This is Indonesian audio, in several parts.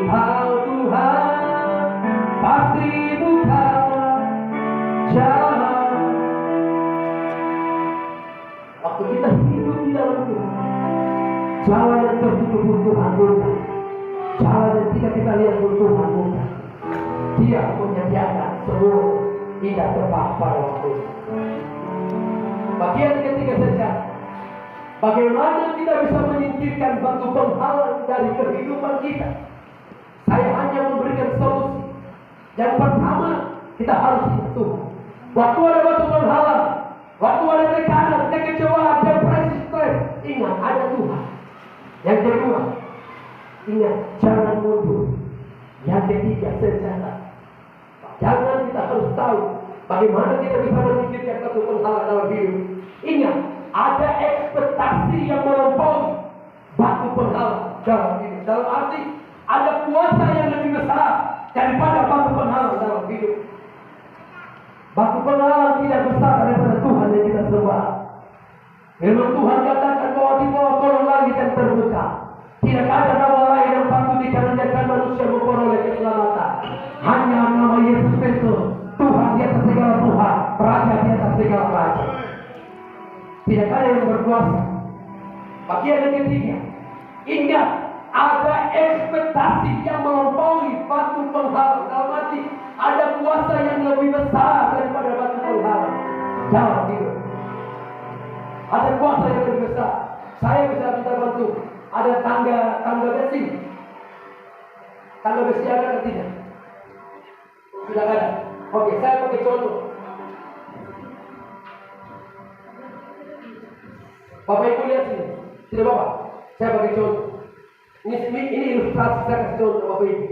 Engkau Tuhan pasti buka jalan. Waktu kita hidup di dalam Tuhan, jalan yang tertutup pun Tuhan buka. Jalan yang tidak kita lihat pun Tuhan buka. Dia menyediakan semua tidak tepat pada waktunya. Bagian ketiga saja, bagaimana kita bisa menyingkirkan batu penghalang dari kehidupan kita? Saya hanya memberikan solusi. Yang pertama, kita harus ingat Tuhan. Waktu ada batu penghalang, waktu ada tekanan, kekecewaan, depresi, stres, ingat ada Tuhan. Yang kedua, ingat jangan mundur. Yang ketiga, senjata. Jangan kita harus tahu bagaimana kita bisa menyingkirkan batu penghalang dalam hidup. Ingat, ada ekspektasi yang melampaui batu penghalang dalam hidup. Dalam arti, ada kuasa yang lebih besar daripada batu penghalang dalam hidup. Batu penghalang tidak besar daripada Tuhan yang kita sembah. Firman Tuhan katakan bahwa di bawah kolong langit yang terbuka tidak ada nama lain yang patut dikarenakan manusia memperoleh keselamatan. Hanya nama Yesus Kristus, Tuhan di atas segala Tuhan, Raja di atas segala Raja. Tidak ada yang berkuasa. Bagian yang ketiga, ingat ada ekspektasi yang melampaui batu penghalang. Dalam arti ada kuasa yang lebih besar daripada batu penghalang dalam hidup. Ada kuasa yang lebih besar. Saya bisa minta bantu. Ada tangga besi. Tangga besi ada atau tidak? Sudah ada. Oke, saya pakai contoh. Bapak Ibu lihat sini. Tidak Bapak. Saya pakai contoh. Ini ilustrasi saya kasih contoh Bapak Ibu.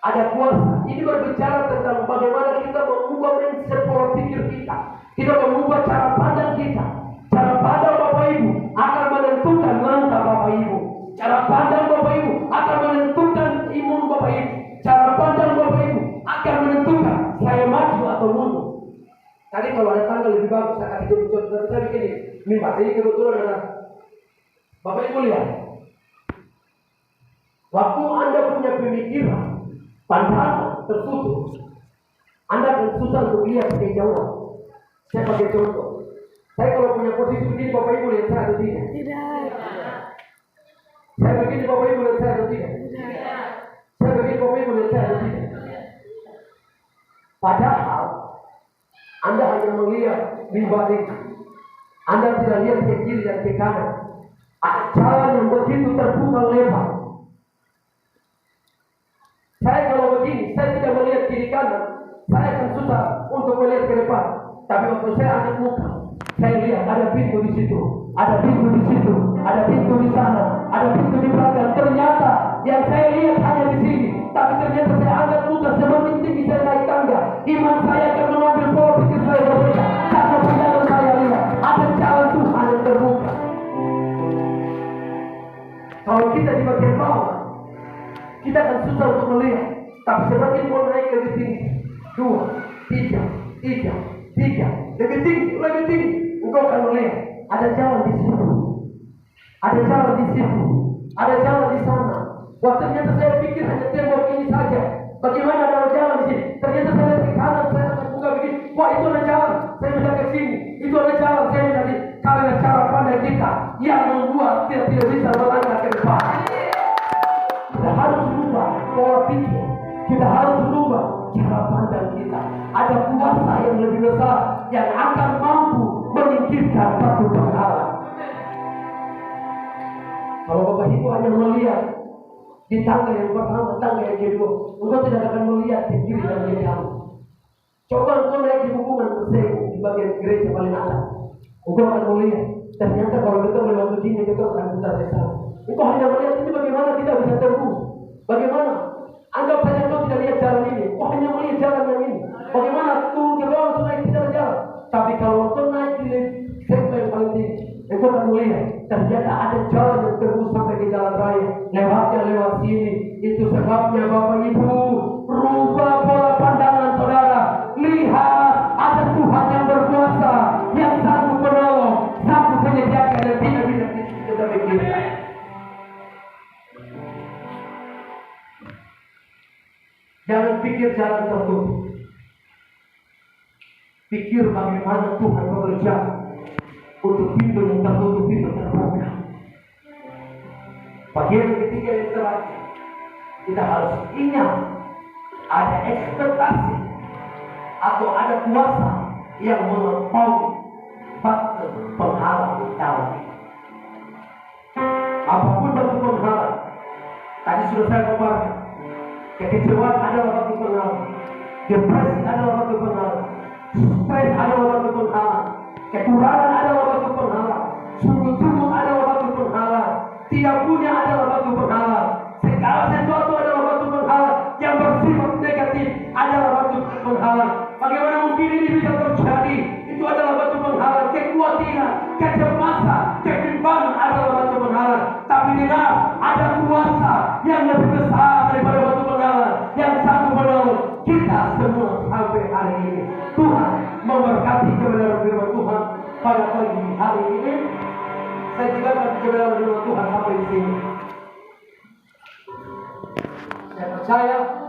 Ada kuasa. Ini berbicara tentang bagaimana kita mengubah mindset pola pikir kita. Kita mengubah cara pandang kita. Cara pandang Bapak Ibu akan menentukan langkah Bapak Ibu. Cara pandang Bapak Ibu akan menentukan imun Bapak Ibu. Cara pandang Bapak Ibu akan menentukan saya maju atau mundur. Tadi kalau ada tangga lebih bagus saya kasih contoh. Saya bikin mimbar. Ini kebetulan ada. Bapak Ibu lihat. Waktu Anda punya pemikiran pandangan tertutup, Anda akan susah untuk lihat kejauhan. Saya pakai contoh. Saya kalau punya posisi begini, Bapak Ibu lihat saya atau tidak? Tidak. Saya begini, Bapak Ibu lihat saya atau tidak? Tidak. Saya begini, Bapak Ibu lihat saya atau tidak? Padahal Anda hanya melihat mimbar ini. Anda tidak lihat ke kiri dan ke kanan. Ada jalan yang begitu terbuka lebar. Saya kalau begini, saya tidak melihat kiri kanan. Saya akan susah untuk melihat ke depan. Tapi waktu saya angkat muka, saya lihat ada pintu di situ, ada pintu di situ, ada pintu di sana, ada pintu di belakang. Ternyata yang saya lihat hanya di sini. Tapi ternyata saya angkat muka semakin tinggi saya naik tangga. Iman saya akan mengambil pola pikir saya berbeda. Karena pandangan saya lihat ada jalan Tuhan yang terbuka. Kalau kita di bagian bawah, kita akan susah untuk melihat. Tapi semakin mau naik lebih tinggi, 2, 3, lebih tinggi, engkau akan melihat ada jalan di situ, ada jalan di situ, ada jalan di sana. Wah, ternyata saya pikir hanya tembok ini saja. Bagaimana ada jalan di sini? Ternyata saya lihat ke kanan, saya akan buka begini. Wah, itu ada jalan, saya bisa ke sini. Itu ada jalan, saya bisa di. Karena cara pandang kita yang membuat kita tidak bisa melangkah ke depan. Kita harus berubah pola pikir. Kita harus berubah cara pandang kita. Ada kuasa yang lebih besar yang akan mampu menyingkirkan batu penghalang. Kalau Bapak Ibu hanya melihat di tangga yang pertama, tangga yang kedua, engkau tidak akan melihat di kiri dan di kanan. Coba engkau naik di hubungan persegu di bagian gereja paling atas. Engkau akan melihat. Ternyata kalau kita lewat begini, kita akan putar ke sana. Engkau hanya melihat ini bagaimana kita bisa tembus. Bagaimana? Anggap saja engkau tidak lihat jalan ini. Engkau hanya melihat jalan yang ini. Bagaimana turun ke bawah naik tidak jalan. Tapi kalau engkau naik di segmen yang paling tinggi, engkau akan melihat. Ternyata ada jalan yang terus sampai ke jalan raya. Lewatnya lewat sini. Itu sebabnya Bapak Ibu, rubah pola pandangan saudara. Lihat ada Tuhan yang berkuasa, yang sanggup menolong, sanggup menyediakan dan tidak bisa kita pikirkan. Jangan pikir jalan tertutup. Pikir bagaimana Tuhan bekerja untuk pintu yang tertutup itu terbuka. Bagian ketiga yang terakhir, kita harus ingat ada ekspektasi atau ada kuasa yang melampaui batu penghalang dalam hidup. Apapun batu penghalang, tadi sudah saya paparkan, kekecewaan adalah batu penghalang, depresi adalah batu penghalang, stres adalah batu penghalang, kekurangan adalah batu penghalang, sungguh-sungguh adalah batu penghalang, tidak punya adalah batu penghalang, segala sesuatu adalah batu penghalang, yang bersifat negatif adalah batu penghalang. Bagaimana mungkin ini bisa terjadi? Itu adalah batu penghalang. Kekhawatiran, kecemasan, kebimbangan adalah batu penghalang. Tapi dengar, ada kuasa yang lebih besar daripada batu penghalang, yang sanggup menolong kita semua sampai hari ini. Tuhan memberkati kebenaran firman Tuhan pada pagi hari ini. Saya tinggalkan kebenaran firman Tuhan sampai di sini. Saya percaya